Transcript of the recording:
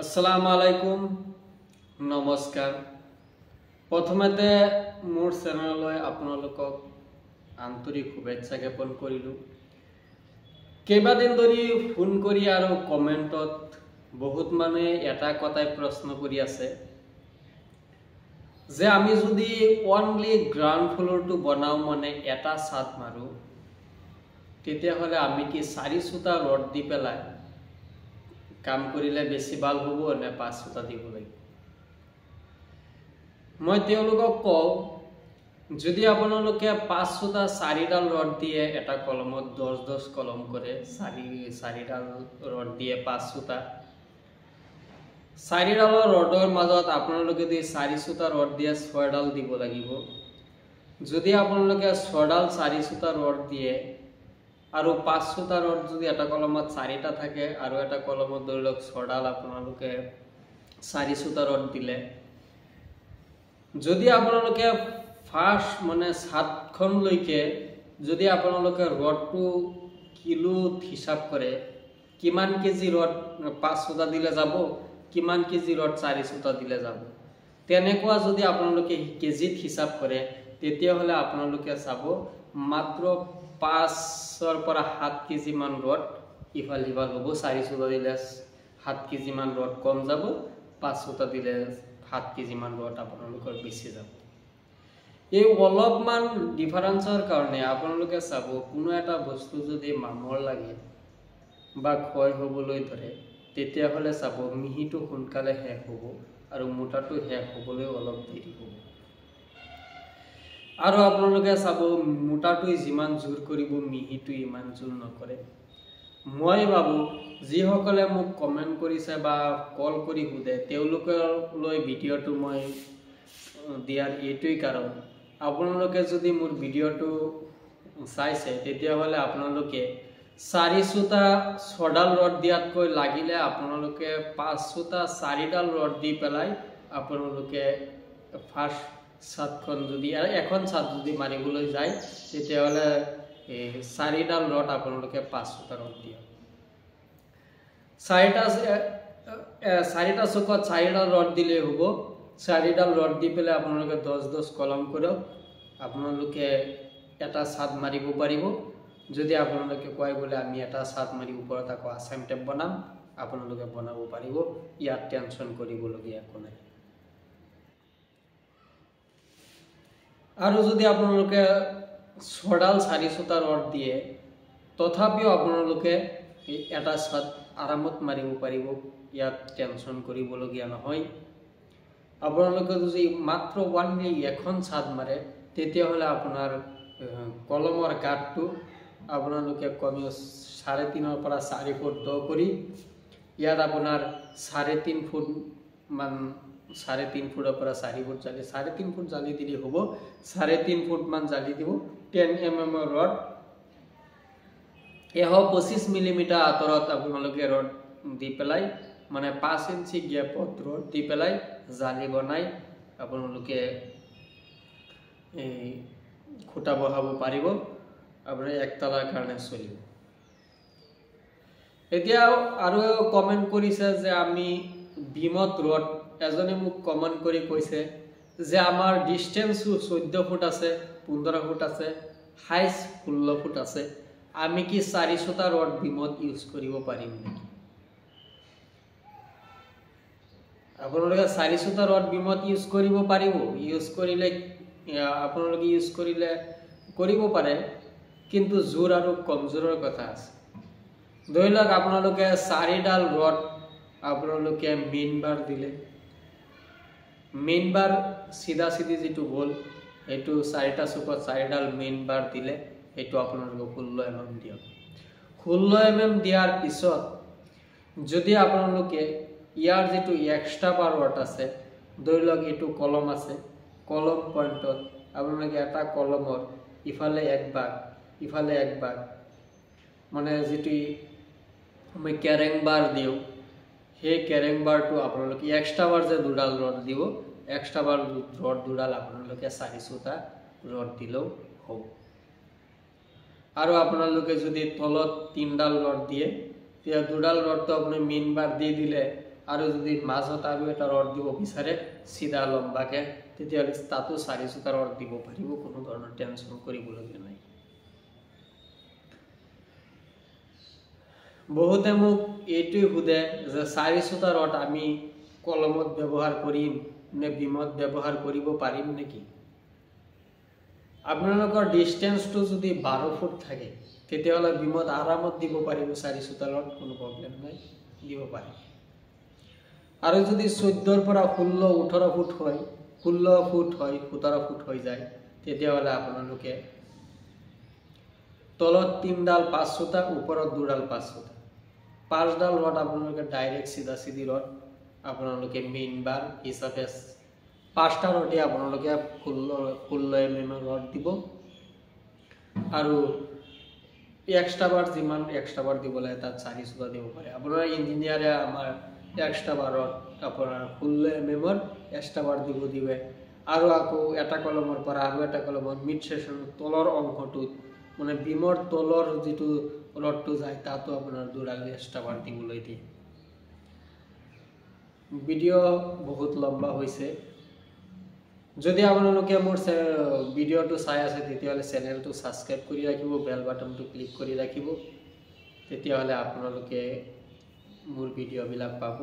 আসসালামু আলাইকুম নমস্কাৰ প্ৰথমতে মোৰ চেনেললৈ আপোনালোকক আন্তৰিক শুভেচ্ছা জ্ঞাপন কৰিলো কেইবাদিন ধৰি ফোন কৰি আৰু কমেন্টত বহুত মানুহে এটা কথাই প্ৰশ্ন কৰি আছে যে আমি যদি অনলি গ্ৰাউণ্ড ফ্লোৰটো বনাও মানে এটা ছাদ মাৰো তেতিয়া হলে আমি কি 4 সুতা ৰড দি পেলাই কাম কৰিলে বেছি ভাল হ'ব নে 5 সুতা দিব লাগিব মই তেওঁলোকক কওঁ যদি আপোনালোকে 5 সুতা 4 ডাল ৰড দিয়ে এটা কলমত 10 কলম কৰে 4 ডাল ৰড দিয়ে 5 সুতা 4 ডাল ৰডৰ মাজত আপোনালোকে যদি 4 সুতা ৰড দিয়ে 6 ডাল দিব লাগিব যদি আপোনালোকে 6 ডাল 4 সুতা ৰড দিয়ে আৰু 5 সুতা ৰড যদি এটা কলমত 4টা থাকে আৰু এটা কলমত ধৰিলক 6 ডাল আপোনালোকে 4 সুতা ৰড দিলে যদি আপোনালোকে ফাৰ্স্ট মানে ছাদখন লৈকে যদি আপোনালোকে ৰডটো কিলোত হিসাব কৰে কিমান কেজি ৰড 5 সুতা দিলে যাব কিমান কেজি ৰড 4 সুতা দিলে যাব তেনেকুৱা যদি আপোনালোকে কেজিত হিসাব কৰে তেতিয়া হলে আপোনালোকে চাব মাত্ৰ 5 পৰা 7 কেজি মান ৰড ইফাল সিফাল হ'ব 4 সুতা দিলে 7 কেজি মান ৰড কম যাব 5 সুতা দিলে 7 কেজি মান ৰড আপোনালোকৰ বেছি যাব এই অলপমান ডিফাৰেন্সৰ কাৰণে আপোনালোকে চাব কোনো এটা বস্তু যদি মামৰ লাগে বা ক্ষয় হ'বলৈ ধৰে তেতিয়া হলে চাব মিহিটো সোনকালে শেষ হ'ব আৰু মোটাটো শেষ হ'বলৈ অলপ দেৰি হ'ব আৰু আপোনালোকে চাব মোটাটো যিমান জোৰ কৰিব মিহিটো ইমান জোৰ নকৰে মই ভাবো যিসকলে মোক কমেন্ট কৰিছে বা কল কৰি খুদে তেওঁলোকলৈ ভিডিওটো মই দিয়াৰ এইটোই কাৰণ আপোনালোকে যদি মোৰ ভিডিওটো চাইছে তেতিয়া হলে আপোনালোকে 4 সুতা 6 ডাল ৰড দিয়াতকৈ লাগিলে আপোনালোকে 5 সুতা 4 ডাল ৰড দি পেলাই আপোনালোকে ফাৰ্স্ট ছাদখন যদি এখন ছাদ যদি মাৰিবলৈ যায় তেতিয়া হলে 4 ডাল ৰড আপোনালোকে 5 সুতা ৰড দিয়ক 4টা চুকত 4 ডাল ৰড দিলে হ'ব 4 ডাল ৰড দি পেলাই আপোনালোকে 10 কলম কৰক আপোনালোকে এটা ছাদ মাৰিব পাৰিব যদি আপোনালোকে কয় বলে আমি এটা ছাদ মাৰি ওপৰত আকৌ আসাম টেপ বনাম আপোনালোকে বনাব পাৰিব ইয়াত টেনচন কৰিবলগীয়া একো নাই আৰু যদি আপোনালোকে 6 ডাল 4 সুতা ৰড দিয়ে তথাপিও আপোনালোকে এটা ছাদ আৰামত মাৰিব পাৰিব ইয়াত টেনচন কৰিবলগীয়া নহয় আপোনালোকে যদি মাত্ৰ ওয়ানলি এখন ছাদ মাৰে তেতিয়া হলে আপোনাৰ কলমৰ গাঁতটো আপোনালোকে কমেও 3.5 পৰা 4 ফুট দ কৰি ইয়াত আপোনাৰ 3.5 ফুট মান 3.5 ফুটৰ পৰা 4 ফুট জালি 3.5 ফুট জালি দিলে হ'ব 3.5 ফুট মান জালি দিব 10 mm ৰড 25 মিলিমিটাৰ আঁতৰত আপোনালোকে ৰড দি পেলাই মানে 5 ইঞ্চি গ্যাপত ৰড দি পেলাই জালি বনাই আপোনালোকে এই খুঁটা বহাব পাৰিব আপোনাৰ একতলাৰ কাৰণে চলিব এতিয়া আৰু কমেন্ট কৰিছে যে আমি বিমত ৰড এজনে মোক কমেন্ট কৰি কৈছে যে আমাৰ ডিসটেন্স 14 ফুট আছে 15 ফুট আছে হাইস 16 ফুট আছে আমি কি 4 সুতা ৰড বিমত ইউজ কৰিব পাৰিম নেকি আপোনালোকে 4 সুতা ৰড বিমত ইউজ কৰিব পাৰিব ইউজ কৰিলে আপোনালোকে ইউজ কৰিলে কৰিব পাৰে কিন্তু জোৰ আৰু কমজোৰৰ কথা আছে ধৰিলক আপোনালোকে 4 ডাল ৰড আপোনালোকে মেইন বাৰ দিলে মেইন বাৰ সিধা সিধি যেটো বল এটো 4টা চুকত 4 ডাল মেইন বাৰ দিলে এটো আপোনালোকে 16 mm দিয়ক 16 mm দিয়াৰ পিছত যদি আপোনালোকে ইয়াৰ যেটো এক্সট্ৰা বাৰ ৰড আছে ধৰিলক এটো কলম আছে কলম পইণ্টত আপোনালোকে এটা কলমৰ ইফালে একবাৰ ইফালে একবাৰ মানে যেটো আমি কেৰেং বাৰ দিও হে কেৰেং বাৰটো আপোনালোকে এক্সট্ৰা বাৰ যে দুডাল ৰড দিব এক্সট্ৰা বাৰ ৰড দুডাল আপোনালোকে 4 সুতা ৰড দিলেও হ'ব আৰু আপোনালোকে যদি তলত 3 ডাল ৰড দিয়ে তেতিয়া দুডাল ৰড তো আপুনি মেইন বাৰ দি দিলে আৰু যদি মাজত আৰু এটা ৰড দিব বিচাৰে সিধা লম্বাকে তেতিয়াহ'লে তাতো 4 সুতা ৰড দিব পাৰিব, কোনো ধৰণৰ টেনচন কৰিবলগীয়া নাই। বহুতে মোক এইটোৱে সোধে যে 4 সুতা ৰড আমি কলমত ব্যৱহাৰ কৰিম নে বিমত ব্যৱহাৰ কৰিব পাৰিম নেকি? আপোনালোকৰ ডিস্টেন্সটো যদি 12 ফুট থাকে তেতিয়াহ'লে বিমত আৰামত দিব পাৰিব 4 সুতা ৰড, কোনো প্ৰব্লেম নাই, দিব পাৰে। আৰু যদি 14 পৰা 16 18 ফুট হয়, 16 ফুট হয়, 17 ফুট হৈ যায় তেতিয়াহ'লে আপোনালোকে তলত 3 ডাল 5 সুতা, ওপৰত 2 ডাল 5 সুতা, 5 ডাল রড আপনাদেরকে ডাইরেক্ট সিধা সিধি রড আপনাদেরকে মেইন বার হিসাবে 5টা রডে আপনাদেরকে 16 mm রড দিব। আর এক্সট্রা বার যিমান এক্সট্রা বার দিব লাগে তার 4 সুতা দিব পারে। আপনারা ইঞ্জিনিয়ারে আমার এক্সট্রা বার রড আপনার 16 mm এক্সট্রা বার দিবে। আর আকো এটা কলমৰ পৰা আৰু এটা কলমৰ মিড সেকশন তলৰ অংশটো মানে বিমৰ তলৰ যেটো ৰডটো যায় তাতো আপনাৰ 2 ডাল এক্সট্ৰা বাৰ দিবলৈ দিয়ে। ভিডিও বহুত লম্বা হয়েছে, যদি আপোনালোকে মোৰ ভিডিওটো চাই আছে তেতিয়াহ'লে চেনেলটো সাবস্ক্ৰাইব কৰি ৰাখিব, বেল বাটনটো ক্লিক কৰি ৰাখিব, তেতিয়াহ'লে আপোনালোকে মোৰ ভিডিওবিলাক পাব।